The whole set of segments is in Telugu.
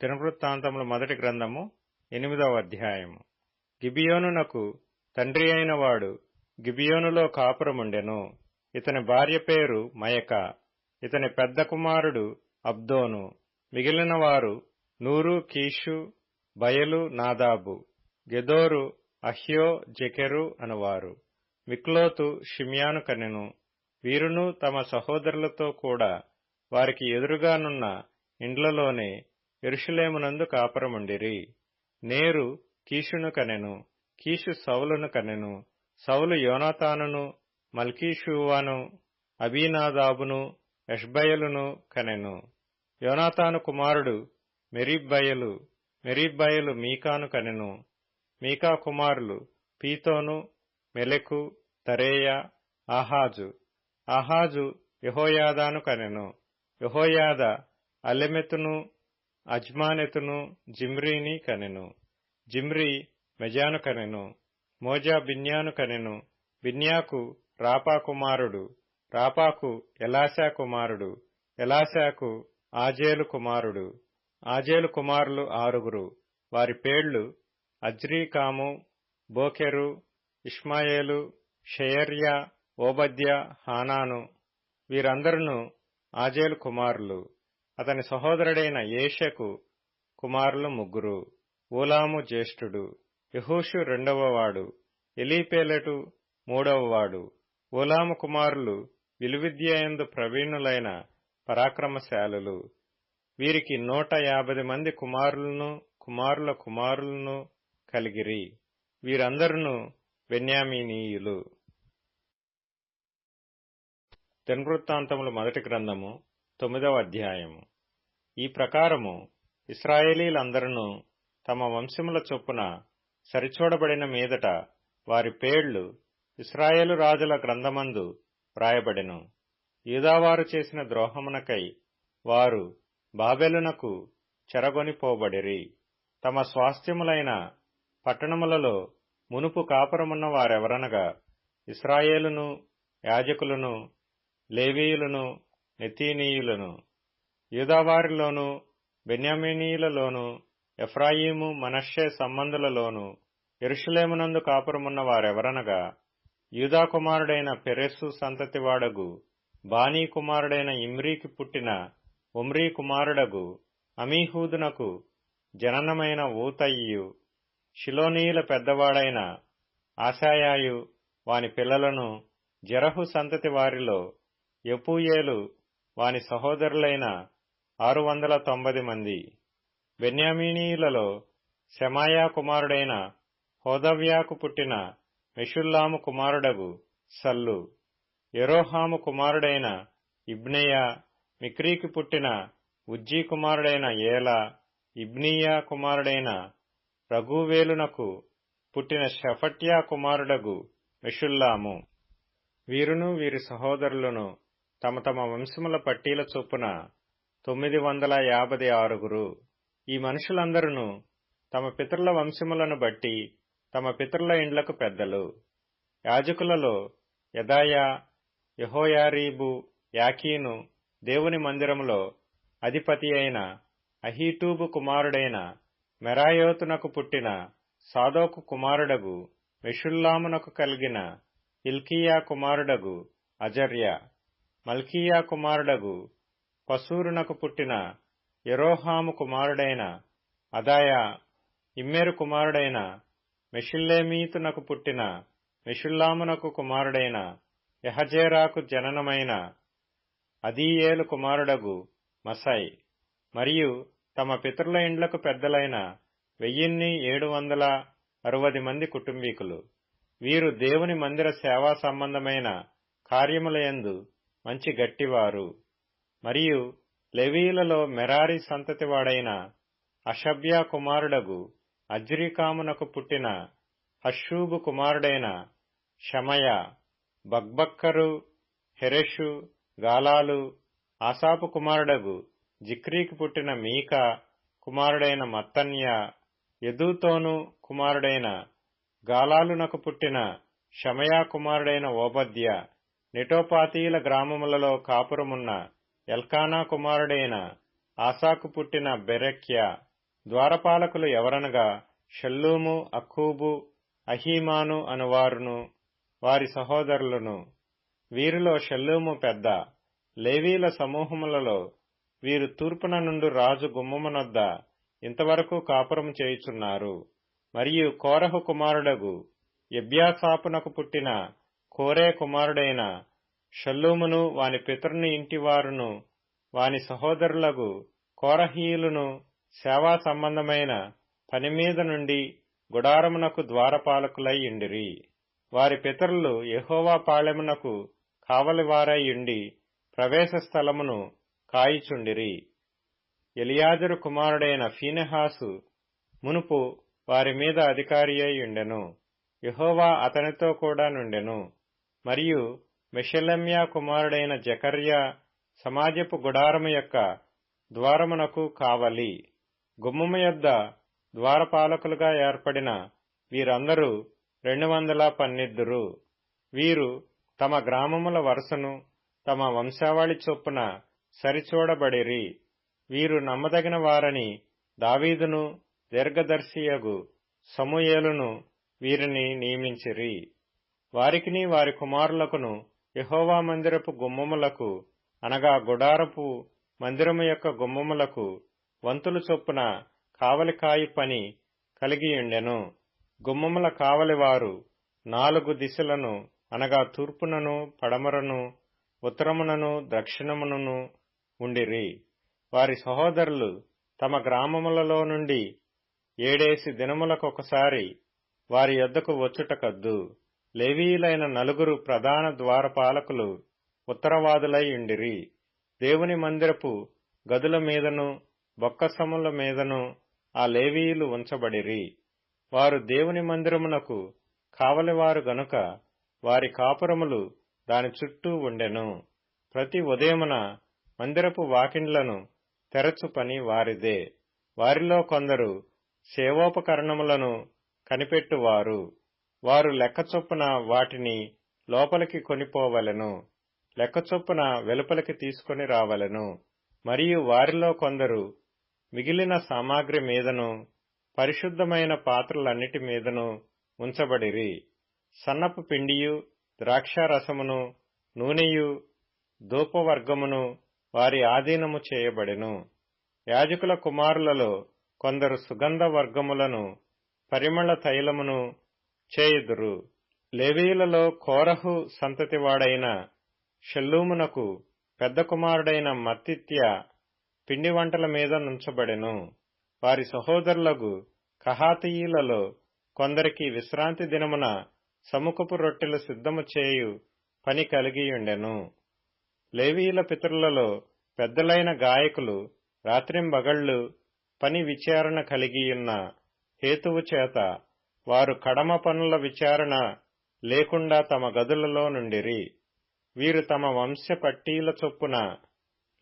దినవృత్తాంతముల మొదటి గ్రంథము 8వ అధ్యాయము. గిబియోనునకు తండ్రి అయిన వాడు గిబియోనులో కాపురముండెను. ఇతని భార్య పేరు మయక. ఇతని పెద్ద కుమారుడు అబ్దోను. మిగిలిన వారు నూరు, కీషు, బయలు, నాదాబు, గెదోరు, అహ్యో, జెకెరు అనువారు. మిక్లోతు షిమ్యాను కనెను. వీరును తమ సహోదరులతో కూడా వారికి ఎదురుగానున్న ఇండ్లలోనే యెరూషలేమునందు కాపురముండిరి. నేరు కీషును కనెను. కీషు సౌలును కనెను. సౌలు యోనాతానును, మల్కీషూవను, అబీనాదాబును, ఎష్బయలును కనెను. యోనాతాను కుమారుడు మెరీబ్బయలు. మెరీబ్బయలు మీకాను కనెను. మీకా కుమారులు పీతోను, మెలెకు, తరేయ, ఆహాజు. ఆహాజు యెహోయాదాను కనెను. యెహోయాద అలెమెతును, అజ్మానెతును, జిమ్రీని కనెను. జిమ్రీ మెజాను కనెను. మోజా బిన్యాను కనెను. బిన్యాకు రాపా కుమారుడు. రాపాకు ఎలాశా కుమారుడు. ఎలాశాకు ఆజేలు కుమారుడు. ఆజేలు కుమారులు 6. వారి పేళ్లు అజ్రీకాము, బోకెరు, ఇష్మాయేలు, షెయర్యా, ఓబద్యా, హానాను. వీరందరును ఆజేలు కుమారులు. అతని సహోదరుడైన ఏషకు కుమారులు 3. ఊలాము జ్యేష్ఠుడు. యెహూషు 2వవాడు. ఎలీపేలెటు 3వవాడు. ఊలాము కుమారులు విలువిద్యయందు ప్రవీణులైన పరాక్రమశాలులు. వీరికి 150 మంది కుమారులను కుమారుల కుమారులను కలిగిరి. వీరందరును బెన్యామీనీయులు. దినవృత్తాంతముల మొదటి గ్రంథము 9వ అధ్యాయము. ఈ ప్రకారము ఇశ్రాయేలీలందరూ తమ వంశముల చొప్పున సరిచూడబడిన మీదట వారి పేళ్లు ఇశ్రాయేలు రాజుల గ్రంథమందు వ్రాయబడెను. యూదావారు చేసిన ద్రోహమునకై వారు బాబెలునకు చెరగొనిపోబడిరి. తమ స్వాస్థ్యములైన పట్టణములలో మునుపు కాపురమున్న వారెవరనగా ఇశ్రాయేలును, యాజకులను, లేవీయులను, నెతీనీయులను. యూదావారిలోను, బెన్యామీనీయులలోను, ఎఫ్రాయిము, మనష్షే సంబంధులలోను యెరూషలేమునందు కాపురమున్న వారెవరనగా యూదా కుమారుడైన పెరెసు సంతతివాడగు బానీ కుమారుడైన ఇమ్రీకి పుట్టిన ఒమ్రీ కుమారుడగు అమీహూదునకు జననమైన ఊతయియు, షిలోనీయుల పెద్దవాడైన ఆశాయాయు వాని పిల్లలను, జెరహు సంతతి వారిలో యెపూయేలు వాని సహోదరులైన 690 మంది. బెన్యామీనీయులలో శమాయా కుమారుడైన హోదవ్యాకు పుట్టిన మెషుల్లాము కుమారుడగు సల్లు, యెరోహాము కుమారుడైన ఇబ్నెయా, మిక్రీకి పుట్టిన ఉజ్జీ కుమారుడైన ఏలా, ఇబ్నీయా కుమారుడైన రఘూవేలునకు పుట్టిన షఫట్యా కుమారుడగు మెషుల్లాము. వీరును వీరి సహోదరులను తమ తమ వంశముల పట్టీల చొప్పున 956. ఈ మనుషులందరూ తమ పితరుల వంశములను బట్టి తమ పితరుల ఇండ్లకు పెద్దలు. యాజకులలో యెదాయా, యెహోయారీబు, యాకీను దేవుని మందిరములో అధిపతి అయిన అహీటూబు కుమారుడైన మెరాయోతునకు పుట్టిన సాదోకు కుమారుడగు మెషుల్లామునకు కలిగిన హిల్కీయా కుమారుడగు అజర్యా, మల్కీయా కుమారుడగు పసూరునకు పుట్టిన యెరోహాము కుమారుడైన అదాయా, ఇమ్మెరు కుమారుడైన మెషుల్లేమీతునకు పుట్టిన మెషుల్లామునకు కుమారుడైన యహజేరాకు జననమైన అదీయేలు కుమారుడగు మసై. మరియు తమ పితరుల ఇండ్లకు పెద్దలైన 1760 మంది కుటుంబీకులు. వీరు దేవుని మందిర సేవా సంబంధమైన కార్యములయందు మంచి గట్టివారు. మరియు లెవీయులలో మెరారి సంతతివాడైన అషబ్యా కుమారుడగు అజ్రీకామునకు పుట్టిన హషూబు కుమారుడైన షమయా, బక్బక్కరు, హెరెషు, గాలాలు, ఆసాపు కుమారుడగు జిక్రీకి పుట్టిన మీకా కుమారుడైన మత్తన్యా, యెదూతోను కుమారుడైన గాలాలునకు పుట్టిన షమయా కుమారుడైన ఓబద్యా, నెటోపాతీయుల గ్రామములలో కాపురమున్న ఎల్కానా కుమారుడైన ఆసాకు పుట్టిన బెరెక్యా, ద్వారపాలకులు ఎవరనగా షల్లూము, అక్కూబు, అహీమాను అనువారును వారి సహోదరులను. వీరిలో షల్లూము పెద్ద. లేవీల సమూహములలో వీరు తూర్పున నుండి రాజు గుమ్మమునొద్ద ఇంతవరకు కాపురం చేయుచున్నారు. మరియు కోరహు కుమారుడగు ఎబ్యాసాపునకు పుట్టిన కోరే కుమారుడైన షల్లూమును వాని పితరుని ఇంటివారును వాని సహోదరులగు కోరహీయులను సేవా సంబంధమైన పనిమీద నుండి గుడారమునకు ద్వారపాలకులై యుండిరి. వారి పితరులు యెహోవా పాళెమునకు కావలివారై యుండి ప్రవేశ స్థలమును కాయిచుండిరి. ఎలియాజరు కుమారుడైన ఫీనెహాసు మునుపు వారి మీద అధికారి అయి ఉండెను. యెహోవా అతనితో కూడా నుండెను. మరియు మెషెలెమ్యా కుమారుడైన జకర్యా సమాజపు గుడారము యొక్క ద్వారమునకు కావలి. గుమ్మము యొద్ద ద్వారపాలకులుగా ఏర్పడిన వీరందరూ 212. వీరు తమ గ్రామముల వరుసను తమ వంశావళి చొప్పున సరిచూడబడిరి. వీరు నమ్మదగిన వారని దావీదును దీర్ఘదర్శియగు సమూయేలును వీరిని నియమించిరి. వారికిని వారి కుమారులకును యెహోవా మందిరపు గుమ్మములకు అనగా గుడారపు మందిరము యొక్క గుమ్మములకు వంతులు చొప్పున కావలికాయి పని కలిగియుండెను. గుమ్మముల కావలివారు 4 దిశలను అనగా తూర్పునను, పడమరను, ఉత్తరమునను, దక్షిణమునను ఉండిరి. వారి సహోదరులు తమ గ్రామములలో నుండి 7 దినములకొకసారి వారి యొద్దకు వచ్చుటకద్దు. లేవీయులైన 4 ప్రధాన ద్వారపాలకులు ఉత్తరవాదులై ఉండిరి. దేవుని మందిరపు గదుల మీదను బొక్కసముల మీదను ఆ లేవీయులు ఉంచబడిరి. వారు దేవుని మందిరమునకు కావలివారు గనుక వారి కాపురములు దాని చుట్టూ ఉండెను. ప్రతి ఉదయమున మందిరపు వాకిండ్లను తెరచు పని వారిదే. వారిలో కొందరు సేవోపకరణములను కనిపెట్టువారు. వారు లెక్కచొప్పున వాటిని లోపలికి కొనిపోవలెను, లెక్కచొప్పున వెలుపలికి తీసుకొని రావలెను. మరియు వారిలో కొందరు మిగిలిన సామాగ్రి మీదను పరిశుద్ధమైన పాత్రలన్నిటి మీదను ఉంచబడిరి. సన్నపు పిండియు, ద్రాక్షారసమును, నూనెయు, ధూపవర్గమును వారి ఆధీనము చేయబడెను. యాజకుల కుమారులలో కొందరు సుగంధ వర్గములను, పరిమళ తైలమును చేయుదురు. లేవీయులలో కోరహు సంతతివాడైన షల్లూమునకు పెద్ద కుమారుడైన మత్తిత్య పిండి వంటల మీద నుంచబడెను. వారి సహోదరులగు కహాతీయులలో కొందరికి విశ్రాంతి దినమున సముఖపు రొట్టెలు సిద్ధము చేయు పని కలిగియుండెను. లేవీయుల పితరులలో పెద్దలైన గాయకులు రాత్రింబగళ్లు పని విచారణ కలిగియున్న హేతువు చేత వారు కడమ పనుల విచారణ లేకుండా తమ గదులలో నుండిరి. వీరు తమ వంశ పట్టీల చొప్పున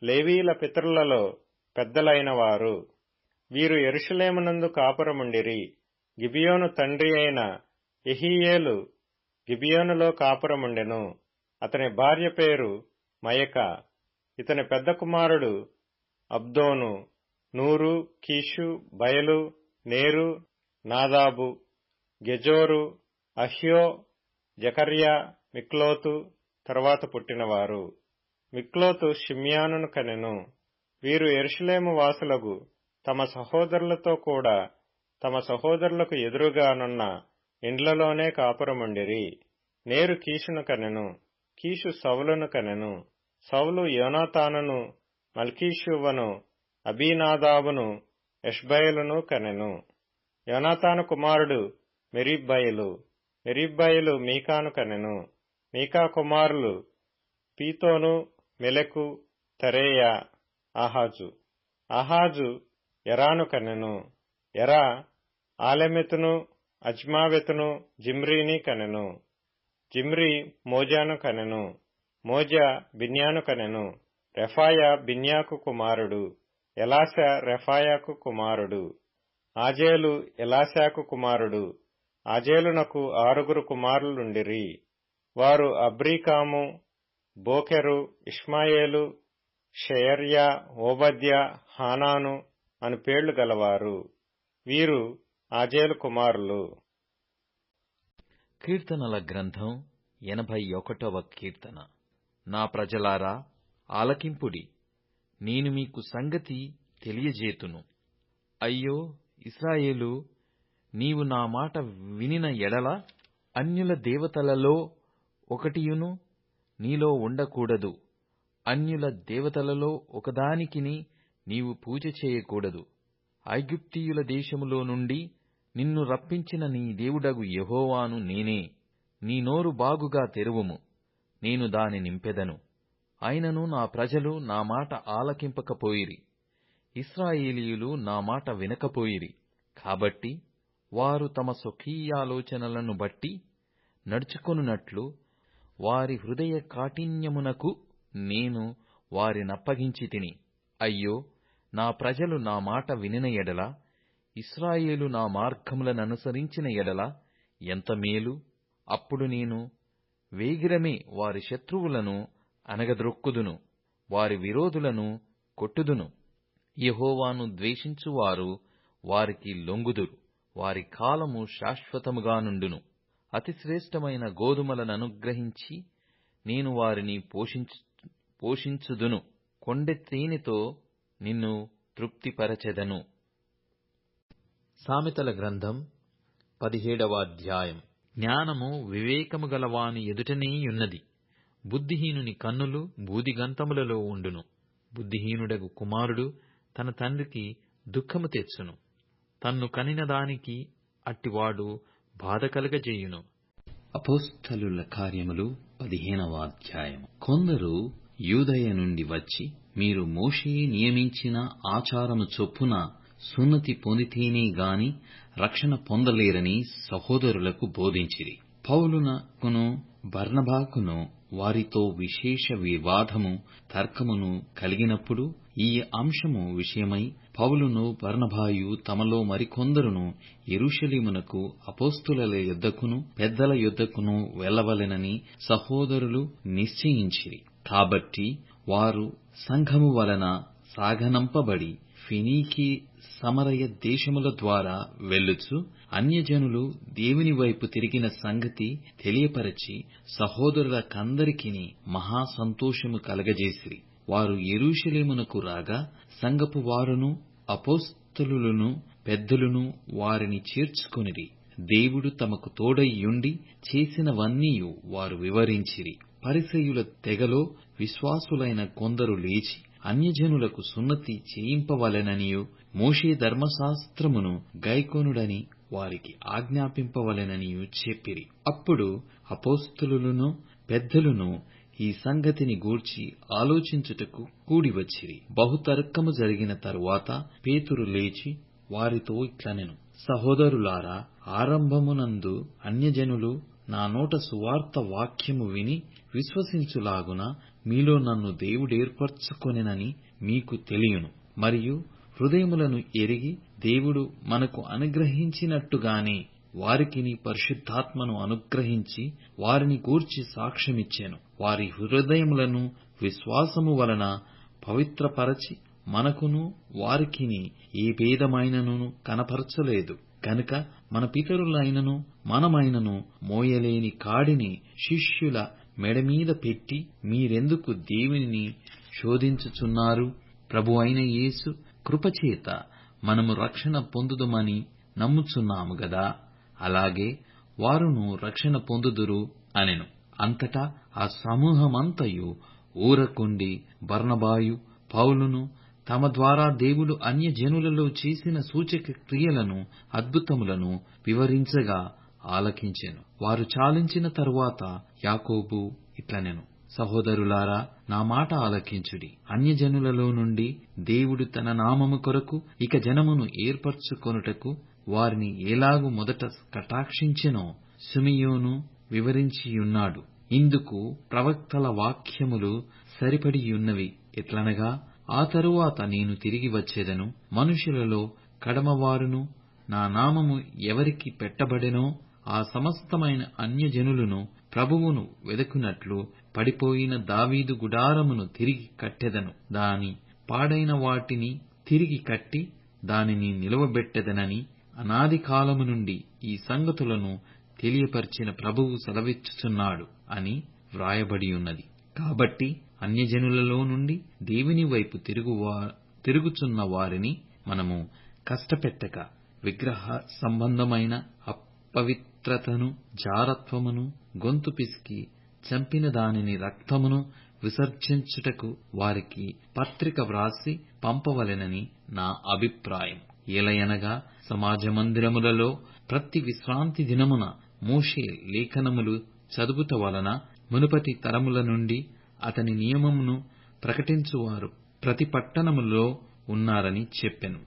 లేవీయుల పితరులలో పెద్దలైన వారు. వీరు యెరూషలేమునందు కాపురముండిరి. గిబియోను తండ్రి అయిన యెహీయేలు గిబియోనులో కాపురముండెను. అతని భార్య పేరు మయక. ఇతని పెద్ద కుమారుడు అబ్దోను, నూరు, కీషు, బయలు, నేరు, నాదాబు, గెజోరు, అహ్యో, జకర్యా, మిక్లోతు తరువాత పుట్టినవారు. మిక్లోతు షిమ్యానును కనెను. వీరు యెరూషలేము వాసులగు తమ సహోదరులతో కూడా తమ సహోదరులకు ఎదురుగానున్న ఇండ్లలోనే కాపురముండిరి. నేరు కీషును కనెను. కీషు సౌలును కనెను. సౌలు యోనాతానును, మల్కీషువను, అబీనాదాబును, ఎష్బయలును కనెను. యోనాతాను కుమారుడు మెరీబ్బయలు. మెరీబ్బయలు మీకాను కనెను. మీకా కుమారులు పీతోను, మెలకు, తెరేయా, ఆహాజు. ఆహాజు ఎరాను కనెను. ఎరా ఆలెమెతును, అజ్మావెతును, జిమ్రీని కనెను. జిమ్రీ మోజాను కనెను. మోజా బిన్యాను కనెను. రెఫాయా బిన్యాకు కుమారుడు. ఎలాశా రెఫాయాకు కుమారుడు. ఆజేలు ఎలాశాకు కుమారుడు. ఆజేలునకు 6 కుమారులుండిరి. వారు అబ్రీకాము, బోకెరు, ఇష్మాయేలు, షెయర్యా, ఓబద్యా, హానాను, అను పేర్లు గలవారు. వీరు ఆజేలు కుమారులు. కీర్తనల గ్రంథం 81వ కీర్తన. నా ప్రజలారా, ఆలకింపుడి, నేను మీకు సంగతి తెలియజేతును. అయ్యో ఇశ్రాయేలూ, నీవు నా మాట వినిన ఎడల అన్యుల దేవతలలో ఒకటియును నీలో ఉండకూడదు. అన్యుల దేవతలలో ఒకదానికిని నీవు పూజ చేయకూడదు. ఐగుప్తీయుల దేశములో నుండి నిన్ను రప్పించిన నీ దేవుడగు యెహోవాను నేనే. నీ నోరు బాగుగా తెరువుము, నేను దాని నింపెదను. అయినను నా ప్రజలు నా మాట ఆలకింపకపోయిరి, ఇశ్రాయేలీయులు నా మాట వినకపోయిరి. కాబట్టి వారు తమ స్వకీయాలోచనలను బట్టి నడుచుకొనున్నట్లు వారి హృదయ కాఠిన్యమునకు నేను వారినప్పగించితిని. అయ్యో, నా ప్రజలు నా మాట వినిన ఎడల, ఇశ్రాయేలు నా మార్గములననుసరించిన ఎడల ఎంత మేలు! అప్పుడు నేను వేగిరమే వారి శత్రువులను అణగద్రొక్కుదును, వారి విరోధులను కొట్టుదును. యెహోవాను ద్వేషించువారు వారికి లొంగుదురు, వారి కాలము శాశ్వతముగా నుండును. అతిశ్రేష్టమైన గోధుమలననుగ్రహించి నేను వారిని పోషించుదును. కొండె-తేనెతో నిన్ను తృప్తిపరచెదను. సామెతల గ్రంథం 17వ అధ్యాయం. జ్ఞానము వివేకము గలవాని ఎదుటనేయున్నది. బుద్ధిహీనుని కన్నులు బూదిగంతములలో ఉండును. బుద్ధిహీనుడగు కుమారుడు తన తండ్రికి దుఃఖము తెచ్చును. తన్ను కనిన దానికి అట్టివాడు బాధ కలుగజేయును. అపోస్తలుల కార్యములు 15వ అధ్యాయం. కొందరు యూదయ నుండి వచ్చి, మీరు మోషే నియమించిన ఆచారము చొప్పున సున్నతి పొందితేనే గాని రక్షణ పొందలేరని సహోదరులకు బోధించిరి. పౌలునకును బర్నబాకును వారితో విశేష వివాదము తర్కమును కలిగినప్పుడు ఈ అంశము విషయమై పౌలును బర్నబాయు తమలో మరికొందరును యెరూషలేమునకు అపోస్తలుల యొద్దకును పెద్దల యొద్దకును వెళ్ళవలెనని సహోదరులు నిశ్చయించిరి. కాబట్టి వారు సంఘము వలన సాగనంపబడి ఫెనీకి సమరయ దేశముల ద్వారా వెళ్ళుచు అన్యజనులు దేవుని వైపు తిరిగిన సంగతి తెలియపరచి సహోదరులకందరికిని మహా సంతోషము కలగజేసిరి. వారు యెరూషలేమునకు రాగా సంఘపు వారును అపోస్తలులను పెద్దలును వారిని చేర్చుకొనిరి. దేవుడు తమకు తోడైయుండి చేసినవన్నీయు వారు వివరించిరి. పరిసయ్యుల తెగలో విశ్వాసులైన కొందరు లేచి అన్యజనులకు సున్నతి చేయింపవలెననియు మోషే ధర్మశాస్త్రమును గైకొనుడని వారికి ఆజ్ఞాపింపవలెననియు చెప్పిరి. అప్పుడు అపోస్తలులను పెద్దలును ఈ సంగతిని గూర్చి ఆలోచించుటకు కూడివచ్చిరి. బహుతర్కము జరిగిన తరువాత పేతురు లేచి వారితో ఇట్లనెను: సహోదరులారా, ఆరంభమునందు అన్యజనులు నా నోట సువార్త వాక్యము విని విశ్వసించులాగున మీలో నన్ను దేవుడేర్పరచుకొనెనని మీకు తెలియును. మరియు హృదయములను ఎరిగి దేవుడు మనకు అనుగ్రహించినట్టుగానే వారికిని పరిశుద్ధాత్మను అనుగ్రహించి వారిని గూర్చి సాక్ష్యమిచ్చెను. వారి హృదయములను విశ్వాసము వలన పవిత్రపరచి మనకును వారికిని ఏ భేదమైనను కనపరచలేదు. కనుక మన పితరులైనను మనమైనను మోయలేని కాడిని శిష్యుల మెడమీద పెట్టి మీరెందుకు దేవునిని శోధించుచున్నారు? ప్రభువైన యేసు కృపచేత మనము రక్షణ పొందుదుమని నమ్ముచున్నాము గదా, అలాగే వారును రక్షణ పొందుదురు అనెను. అంతటా ఆ సమూహమంతయు ఊరకుండి బర్నబాయు పౌలును తమ ద్వారా దేవుడు అన్యజనులలో చేసిన సూచక క్రియలను అద్భుతములను వివరించగా ఆలకించెను. వారు చాలించిన తరువాత యాకోబు ఇట్లనెను: సహోదరులారా, నా మాట ఆలకించుడి. అన్యజనులలో నుండి దేవుడు తన నామము కొరకు ఇక జనమును ఏర్పరచుకొనుటకు వారిని ఎలాగు మొదట కటాక్షించెనో సిమియోను వివరించియున్నాడు. ఇందుకు ప్రవక్తల వాక్యములు సరిపడియున్నవి. ఎట్లనగా, ఆ తరువాత నేను తిరిగి వచ్చేదను, మనుషులలో కడమవారును నా నామము ఎవరికి పెట్టబడెనో ఆ సమస్తమైన అన్యజనులను ప్రభువును వెదకునట్లు పడిపోయిన దావీదు గుడారమును తిరిగి కట్టెదను. దాని పాడైన వాటిని తిరిగి కట్టి దానిని నిలువబెట్టెదనని అనాది కాలము నుండి ఈ సంగతులను తెలియపరిచిన ప్రభువు సెలవిచ్చుచున్నాడు అని వ్రాయబడియున్నది. కాబట్టి అన్యజనులలో నుండి దేవుని వైపు తిరుగుచున్న వారిని మనము కష్టపెట్టక, విగ్రహ సంబంధమైన అపవిత్రతను, జారత్వమును, గొంతు పిసికి చంపిన దానిని రక్తమును విసర్జించుటకు వారికి పత్రిక వ్రాసి పంపవలెనని నా అభిప్రాయం. ఏలయనగా సమాజ మందిరములలో ప్రతి విశ్రాంతి దినమున మోషే లేఖనములు చదువుట వలన మునుపటి తరముల నుండి అతని నియమమును ప్రకటించువారు ప్రతి పట్టణములో ఉన్నారని చెప్పెను.